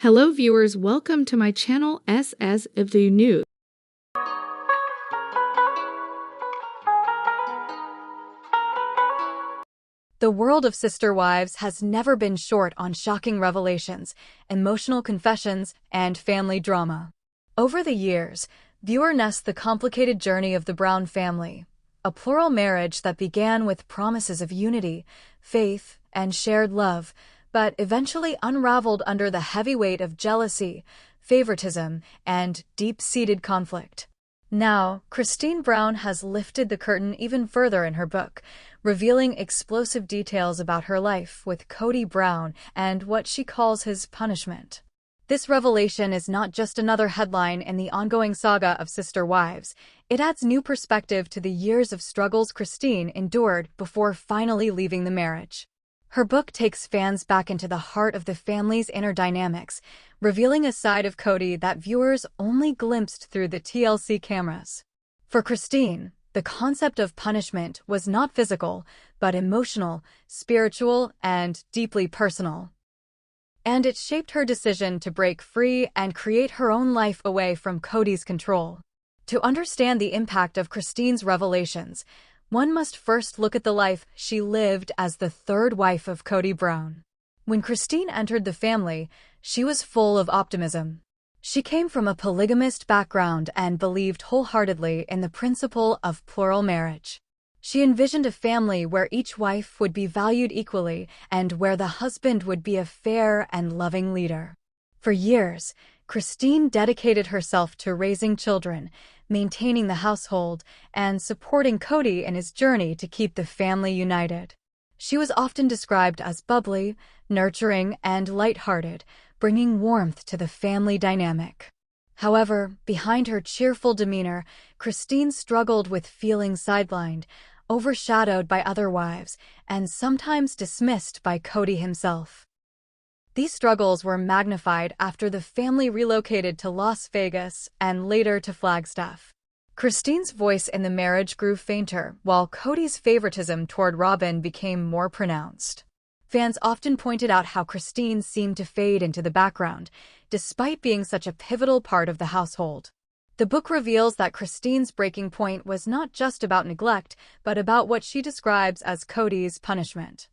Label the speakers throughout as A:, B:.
A: Hello viewers, welcome to my channel as if you knew.
B: The world of Sister Wives has never been short on shocking revelations, emotional confessions, and family drama. Over the years, viewers nest the complicated journey of the Brown family, a plural marriage that began with promises of unity, faith, and shared love, but eventually unraveled under the heavy weight of jealousy, favoritism, and deep-seated conflict. Now, Christine Brown has lifted the curtain even further in her book, revealing explosive details about her life with Kody Brown and what she calls his punishment. This revelation is not just another headline in the ongoing saga of Sister Wives. It adds new perspective to the years of struggles Christine endured before finally leaving the marriage. Her book takes fans back into the heart of the family's inner dynamics, revealing a side of Kody that viewers only glimpsed through the TLC cameras. For Christine, the concept of punishment was not physical, but emotional, spiritual, and deeply personal. And it shaped her decision to break free and create her own life away from Kody's control. To understand the impact of Christine's revelations, one must first look at the life she lived as the third wife of Kody Brown. When Christine entered the family, she was full of optimism. She came from a polygamist background and believed wholeheartedly in the principle of plural marriage. She envisioned a family where each wife would be valued equally and where the husband would be a fair and loving leader. For years, Christine dedicated herself to raising children, maintaining the household, and supporting Kody in his journey to keep the family united. She was often described as bubbly, nurturing, and lighthearted, bringing warmth to the family dynamic. However, behind her cheerful demeanor, Christine struggled with feeling sidelined, overshadowed by other wives, and sometimes dismissed by Kody himself. These struggles were magnified after the family relocated to Las Vegas and later to Flagstaff. Christine's voice in the marriage grew fainter, while Kody's favoritism toward Robin became more pronounced. Fans often pointed out how Christine seemed to fade into the background, despite being such a pivotal part of the household. The book reveals that Christine's breaking point was not just about neglect, but about what she describes as Kody's punishment.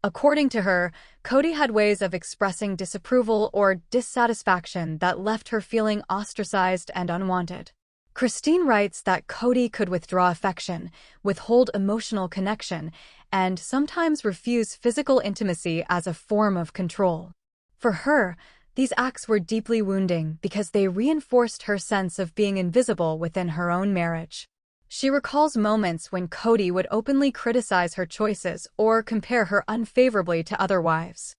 B: According to her, Kody had ways of expressing disapproval or dissatisfaction that left her feeling ostracized and unwanted. Christine writes that Kody could withdraw affection, withhold emotional connection, and sometimes refuse physical intimacy as a form of control. For her, these acts were deeply wounding because they reinforced her sense of being invisible within her own marriage. She recalls moments when Kody would openly criticize her choices or compare her unfavorably to other wives.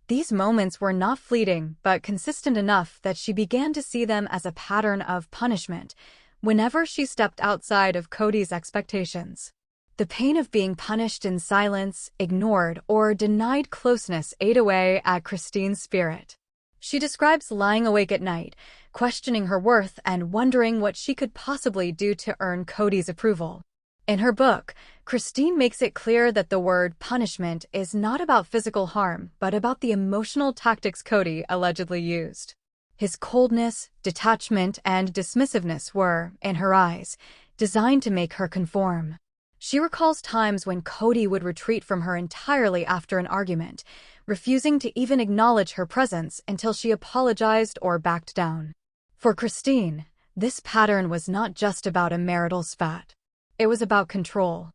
B: These moments were not fleeting, but consistent enough that she began to see them as a pattern of punishment whenever she stepped outside of Kody's expectations. The pain of being punished in silence, ignored, or denied closeness ate away at Christine's spirit. She describes lying awake at night, questioning her worth and wondering what she could possibly do to earn Kody's approval. In her book, Christine makes it clear that the word punishment is not about physical harm, but about the emotional tactics Kody allegedly used. His coldness, detachment, and dismissiveness were, in her eyes, designed to make her conform. She recalls times when Kody would retreat from her entirely after an argument, refusing to even acknowledge her presence until she apologized or backed down. For Christine, this pattern was not just about a marital spat. It was about control.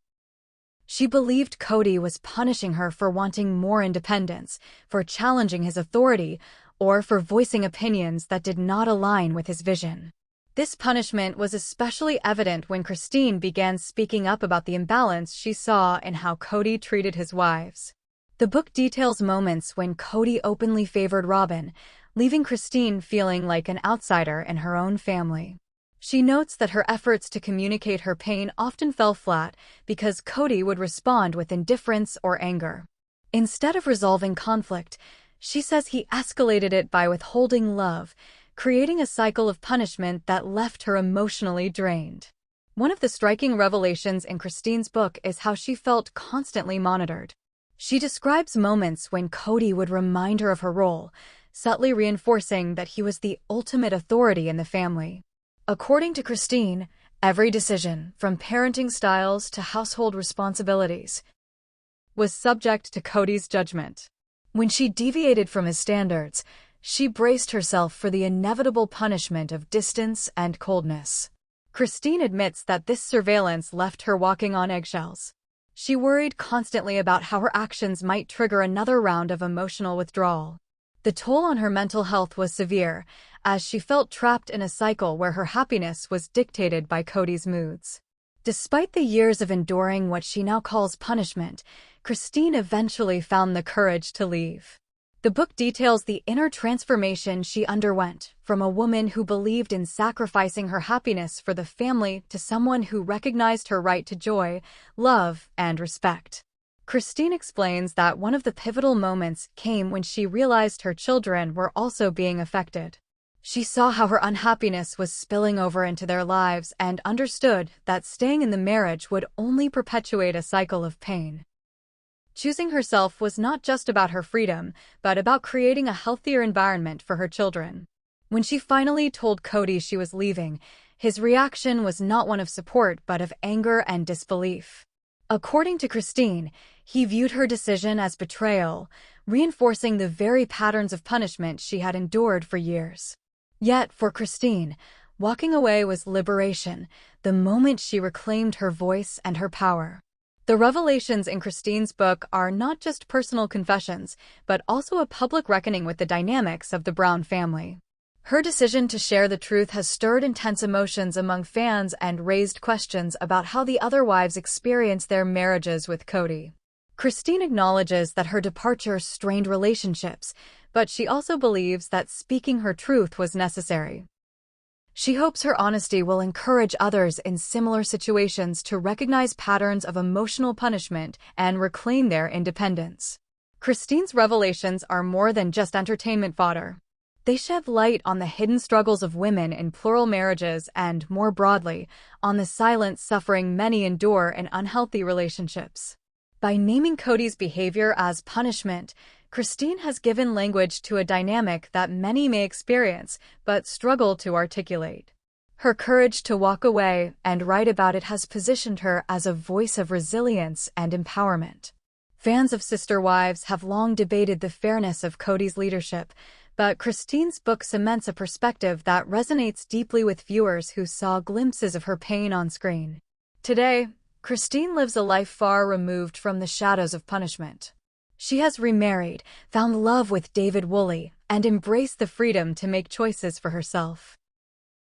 B: She believed Kody was punishing her for wanting more independence, for challenging his authority, or for voicing opinions that did not align with his vision. This punishment was especially evident when Christine began speaking up about the imbalance she saw in how Kody treated his wives. The book details moments when Kody openly favored Robin, leaving Christine feeling like an outsider in her own family. She notes that her efforts to communicate her pain often fell flat because Kody would respond with indifference or anger. Instead of resolving conflict, she says he escalated it by withholding love, creating a cycle of punishment that left her emotionally drained. One of the striking revelations in Christine's book is how she felt constantly monitored. She describes moments when Kody would remind her of her role, subtly reinforcing that he was the ultimate authority in the family. According to Christine, every decision, from parenting styles to household responsibilities, was subject to Kody's judgment. When she deviated from his standards, she braced herself for the inevitable punishment of distance and coldness. Christine admits that this surveillance left her walking on eggshells. She worried constantly about how her actions might trigger another round of emotional withdrawal. The toll on her mental health was severe, as she felt trapped in a cycle where her happiness was dictated by Kody's moods. Despite the years of enduring what she now calls punishment, Christine eventually found the courage to leave. The book details the inner transformation she underwent, from a woman who believed in sacrificing her happiness for the family to someone who recognized her right to joy, love, and respect. Christine explains that one of the pivotal moments came when she realized her children were also being affected. She saw how her unhappiness was spilling over into their lives and understood that staying in the marriage would only perpetuate a cycle of pain. Choosing herself was not just about her freedom, but about creating a healthier environment for her children. When she finally told Kody she was leaving, his reaction was not one of support but of anger and disbelief. According to Christine, he viewed her decision as betrayal, reinforcing the very patterns of punishment she had endured for years. Yet, for Christine, walking away was liberation, the moment she reclaimed her voice and her power. The revelations in Christine's book are not just personal confessions, but also a public reckoning with the dynamics of the Brown family. Her decision to share the truth has stirred intense emotions among fans and raised questions about how the other wives experienced their marriages with Kody. Christine acknowledges that her departure strained relationships, but she also believes that speaking her truth was necessary. She hopes her honesty will encourage others in similar situations to recognize patterns of emotional punishment and reclaim their independence. Christine's revelations are more than just entertainment fodder. They shed light on the hidden struggles of women in plural marriages and, more broadly, on the silent suffering many endure in unhealthy relationships. By naming Kody's behavior as punishment, Christine has given language to a dynamic that many may experience but struggle to articulate. Her courage to walk away and write about it has positioned her as a voice of resilience and empowerment. Fans of Sister Wives have long debated the fairness of Kody's leadership, but Christine's book cements a perspective that resonates deeply with viewers who saw glimpses of her pain on screen. Today, Christine lives a life far removed from the shadows of punishment. She has remarried, found love with David Woolley, and embraced the freedom to make choices for herself.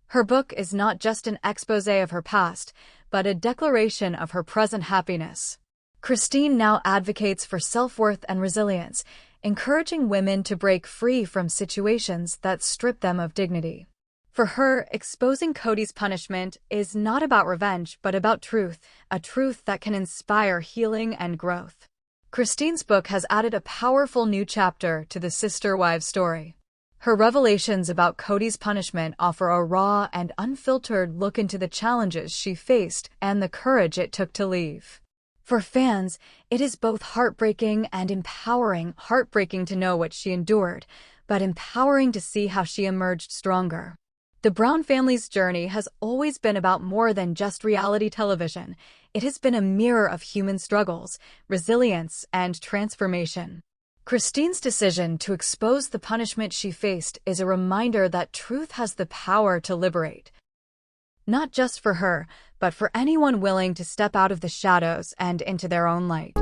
B: Her book is not just an exposé of her past, but a declaration of her present happiness. Christine now advocates for self-worth and resilience, encouraging women to break free from situations that strip them of dignity. For her, exposing Kody's punishment is not about revenge but about truth, a truth that can inspire healing and growth. Christine's book has added a powerful new chapter to the Sister Wives story. Her revelations about Kody's punishment offer a raw and unfiltered look into the challenges she faced and the courage it took to leave. For fans, it is both heartbreaking and empowering. Heartbreaking to know what she endured, but empowering to see how she emerged stronger. The Brown family's journey has always been about more than just reality television. It has been a mirror of human struggles, resilience, and transformation. Christine's decision to expose the punishment she faced is a reminder that truth has the power to liberate. Not just for her, but for anyone willing to step out of the shadows and into their own light.